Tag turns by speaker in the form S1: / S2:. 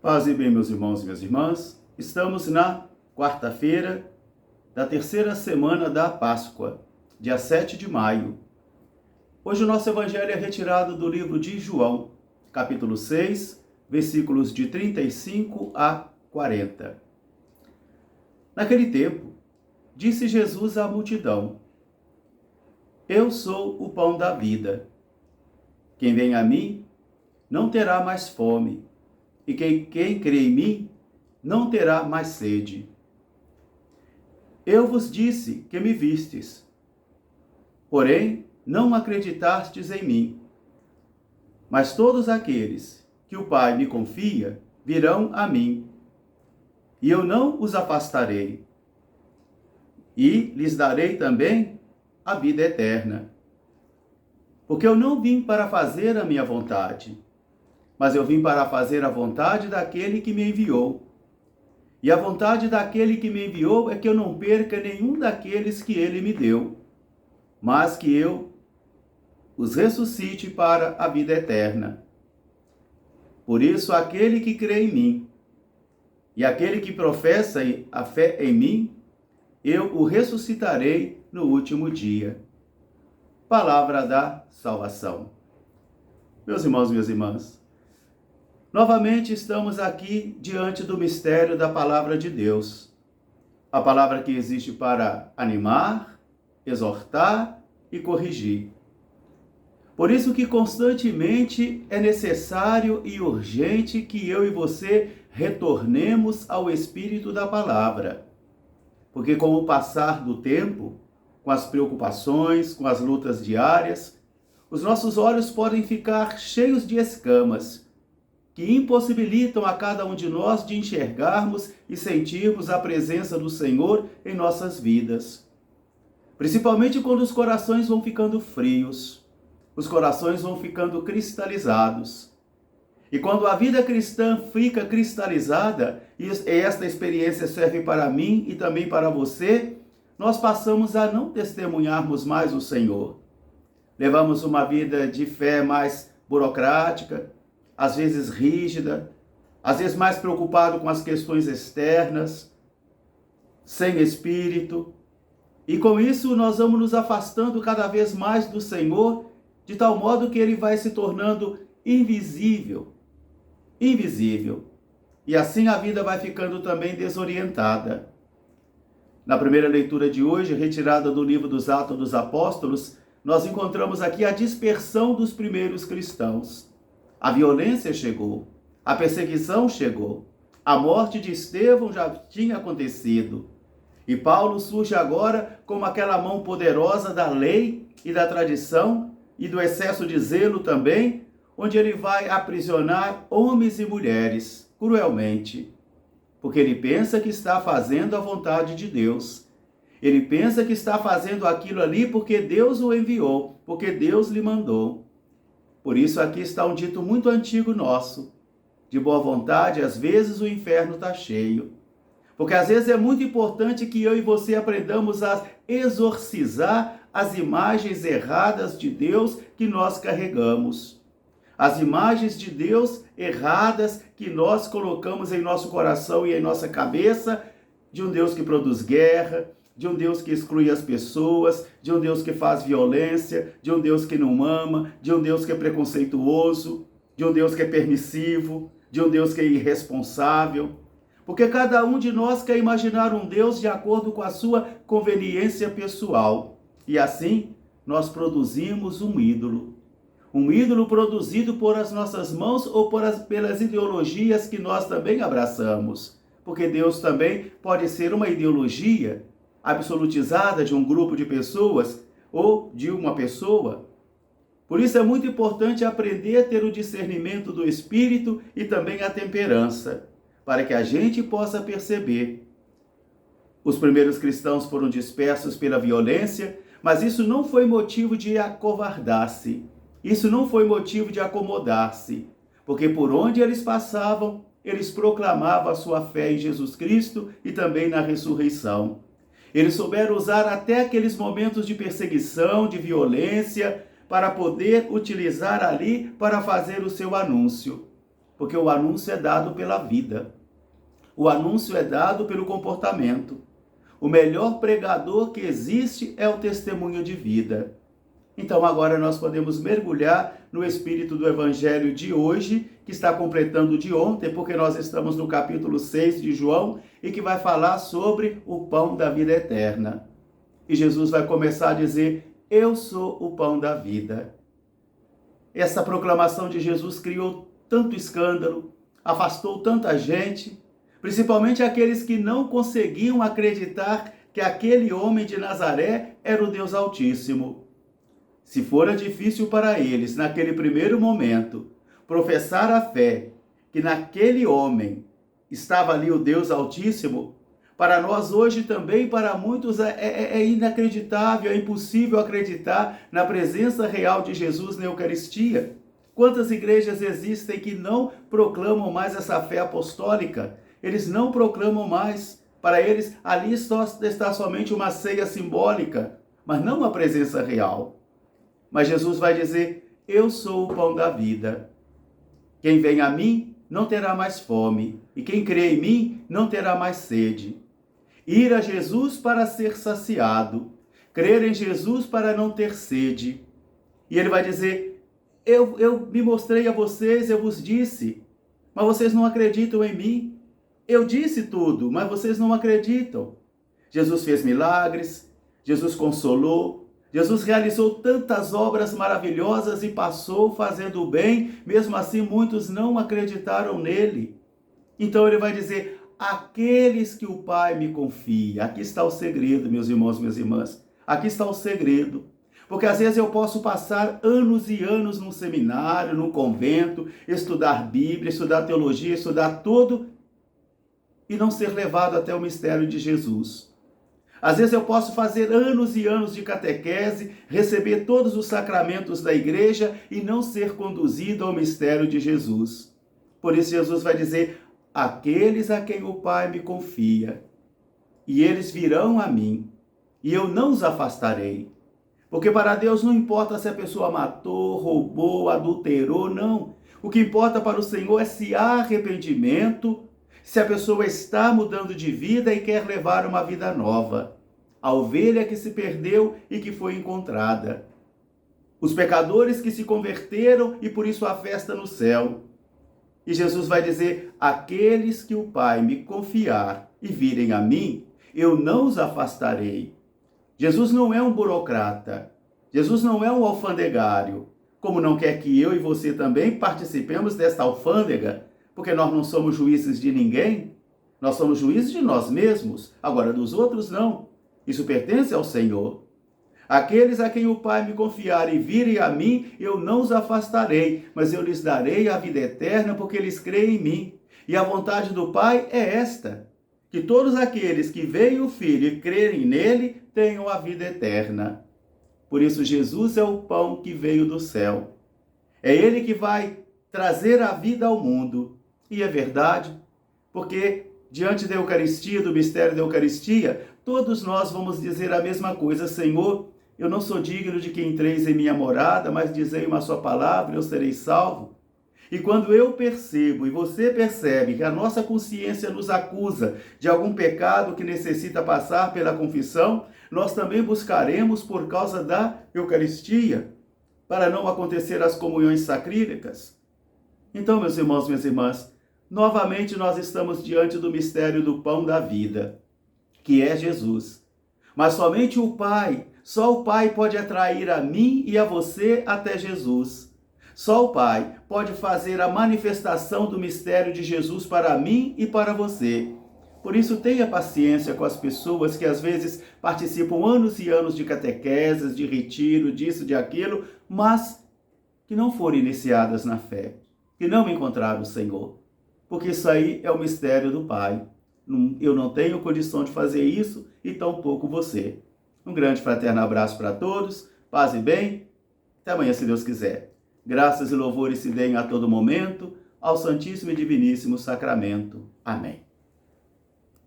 S1: Paz e bem, meus irmãos e minhas irmãs. Estamos na quarta-feira da terceira semana da Páscoa, dia 7 de maio. Hoje o nosso evangelho é retirado do livro de João, capítulo 6, versículos de 35 a 40. Naquele tempo, disse Jesus à multidão: Eu sou o pão da vida. Quem vem a mim não terá mais fome, e quem crê em mim não terá mais sede. Eu vos disse que me vistes, porém não acreditastes em mim. Mas todos aqueles que o Pai me confia virão a mim, e eu não os afastarei, e lhes darei também a vida eterna. Porque eu não vim para fazer a minha vontade, mas eu vim para fazer a vontade daquele que me enviou. E a vontade daquele que me enviou é que eu não perca nenhum daqueles que ele me deu, mas que eu os ressuscite para a vida eterna. Por isso, aquele que crê em mim e aquele que professa a fé em mim, eu o ressuscitarei no último dia. Palavra da salvação. Meus irmãos e minhas irmãs, novamente estamos aqui diante do mistério da palavra de Deus. A palavra que existe para animar, exortar e corrigir. Por isso que constantemente é necessário e urgente que eu e você retornemos ao Espírito da palavra. Porque com o passar do tempo, com as preocupações, com as lutas diárias, os nossos olhos podem ficar cheios de escamas, que impossibilitam a cada um de nós de enxergarmos e sentirmos a presença do Senhor em nossas vidas. Principalmente quando os corações vão ficando frios, os corações vão ficando cristalizados. E quando a vida cristã fica cristalizada, e esta experiência serve para mim e também para você, nós passamos a não testemunharmos mais o Senhor. Levamos uma vida de fé mais burocrática, às vezes rígida, às vezes mais preocupado com as questões externas, sem espírito. E com isso nós vamos nos afastando cada vez mais do Senhor, de tal modo que ele vai se tornando invisível. E assim a vida vai ficando também desorientada. Na primeira leitura de hoje, retirada do livro dos Atos dos Apóstolos, nós encontramos aqui a dispersão dos primeiros cristãos. A violência chegou, a perseguição chegou, a morte de Estevão já tinha acontecido. E Paulo surge agora como aquela mão poderosa da lei e da tradição e do excesso de zelo também, onde ele vai aprisionar homens e mulheres cruelmente. Porque ele pensa que está fazendo a vontade de Deus. Ele pensa que está fazendo aquilo ali porque Deus o enviou, porque Deus lhe mandou. Por isso aqui está um dito muito antigo nosso. De boa vontade, às vezes o inferno está cheio. Porque às vezes é muito importante que eu e você aprendamos a exorcizar as imagens erradas de Deus que nós carregamos. As imagens de Deus erradas que nós colocamos em nosso coração e em nossa cabeça, de um Deus que produz guerra, de um Deus que exclui as pessoas, de um Deus que faz violência, de um Deus que não ama, de um Deus que é preconceituoso, de um Deus que é permissivo, de um Deus que é irresponsável. Porque cada um de nós quer imaginar um Deus de acordo com a sua conveniência pessoal. E assim, nós produzimos um ídolo. Um ídolo produzido por as nossas mãos ou pelas ideologias que nós também abraçamos. Porque Deus também pode ser uma ideologia absolutizada de um grupo de pessoas ou de uma pessoa. Por isso é muito importante aprender a ter o discernimento do Espírito e também a temperança, para que a gente possa perceber. Os primeiros cristãos foram dispersos pela violência, mas isso não foi motivo de acovardar-se. Isso não foi motivo de acomodar-se, porque por onde eles passavam, eles proclamavam a sua fé em Jesus Cristo e também na ressurreição. Eles souberam usar até aqueles momentos de perseguição, de violência, para poder utilizar ali para fazer o seu anúncio. porque o anúncio é dado pela vida. O anúncio é dado pelo comportamento. O melhor pregador que existe é o testemunho de vida. Então agora nós podemos mergulhar no espírito do evangelho de hoje, que está completando o de ontem, porque nós estamos no capítulo 6 de João, e que vai falar sobre o pão da vida eterna. E Jesus vai começar a dizer: eu sou o pão da vida. Essa proclamação de Jesus criou tanto escândalo, afastou tanta gente, principalmente aqueles que não conseguiam acreditar que aquele homem de Nazaré era o Deus Altíssimo. Se fora difícil para eles, naquele primeiro momento, professar a fé que naquele homem estava ali o Deus Altíssimo, para nós hoje também, para muitos, é inacreditável, é impossível acreditar na presença real de Jesus na Eucaristia. Quantas igrejas existem que não proclamam mais essa fé apostólica? Eles não proclamam mais. Para eles, ali está somente uma ceia simbólica, mas não a presença real. Mas Jesus vai dizer: eu sou o pão da vida. Quem vem a mim não terá mais fome, e quem crê em mim não terá mais sede. Ir a Jesus para ser saciado, crer em Jesus para não ter sede. E ele vai dizer: eu me mostrei a vocês, eu vos disse, mas vocês não acreditam em mim. Eu disse tudo, mas vocês não acreditam. Jesus fez milagres, Jesus consolou, Jesus realizou tantas obras maravilhosas e passou fazendo o bem, mesmo assim muitos não acreditaram nele. Então ele vai dizer: aqueles que o Pai me confia. Aqui está o segredo, meus irmãos, minhas irmãs. Aqui está o segredo. Porque às vezes eu posso passar anos e anos num seminário, num convento, estudar Bíblia, estudar teologia, estudar tudo, e não ser levado até o mistério de Jesus. Às vezes eu posso fazer anos e anos de catequese, receber todos os sacramentos da igreja e não ser conduzido ao mistério de Jesus. Por isso Jesus vai dizer: aqueles a quem o Pai me confia, e eles virão a mim, e eu não os afastarei. Porque para Deus não importa se a pessoa matou, roubou, adulterou, não. O que importa para o Senhor é se há arrependimento, se a pessoa está mudando de vida e quer levar uma vida nova. A ovelha que se perdeu e que foi encontrada. Os pecadores que se converteram e por isso há festa no céu. E Jesus vai dizer: aqueles que o Pai me confiar e virem a mim, eu não os afastarei. Jesus não é um burocrata. Jesus não é um alfandegário. Como não quer que eu e você também participemos desta alfândega, porque nós não somos juízes de ninguém, nós somos juízes de nós mesmos, agora dos outros não. Isso pertence ao Senhor. Aqueles a quem o Pai me confiar e virem a mim, eu não os afastarei, mas eu lhes darei a vida eterna, porque eles creem em mim. E a vontade do Pai é esta: que todos aqueles que veem o Filho e crerem nele tenham a vida eterna. Por isso Jesus é o pão que veio do céu. É ele que vai trazer a vida ao mundo. E é verdade, porque diante da Eucaristia, do mistério da Eucaristia, todos nós vamos dizer a mesma coisa: Senhor, eu não sou digno de que entreis em minha morada, mas dizei uma só palavra e eu serei salvo. E quando eu percebo e você percebe que a nossa consciência nos acusa de algum pecado que necessita passar pela confissão, nós também buscaremos por causa da Eucaristia, para não acontecer as comunhões sacrílegas. Então, meus irmãos, minhas irmãs, novamente nós estamos diante do mistério do pão da vida, que é Jesus. Mas somente o Pai, só o Pai pode atrair a mim e a você até Jesus. Só o Pai pode fazer a manifestação do mistério de Jesus para mim e para você. Por isso, tenha paciência com as pessoas que às vezes participam anos e anos de catequeses, de retiro, disso, de aquilo, mas que não foram iniciadas na fé, que não encontraram o Senhor. Porque isso aí é o mistério do Pai. Eu não tenho condição de fazer isso e tampouco você. Um grande fraterno abraço para todos, paz e bem. Até amanhã, se Deus quiser. Graças e louvores se deem a todo momento ao Santíssimo e Diviníssimo Sacramento. Amém.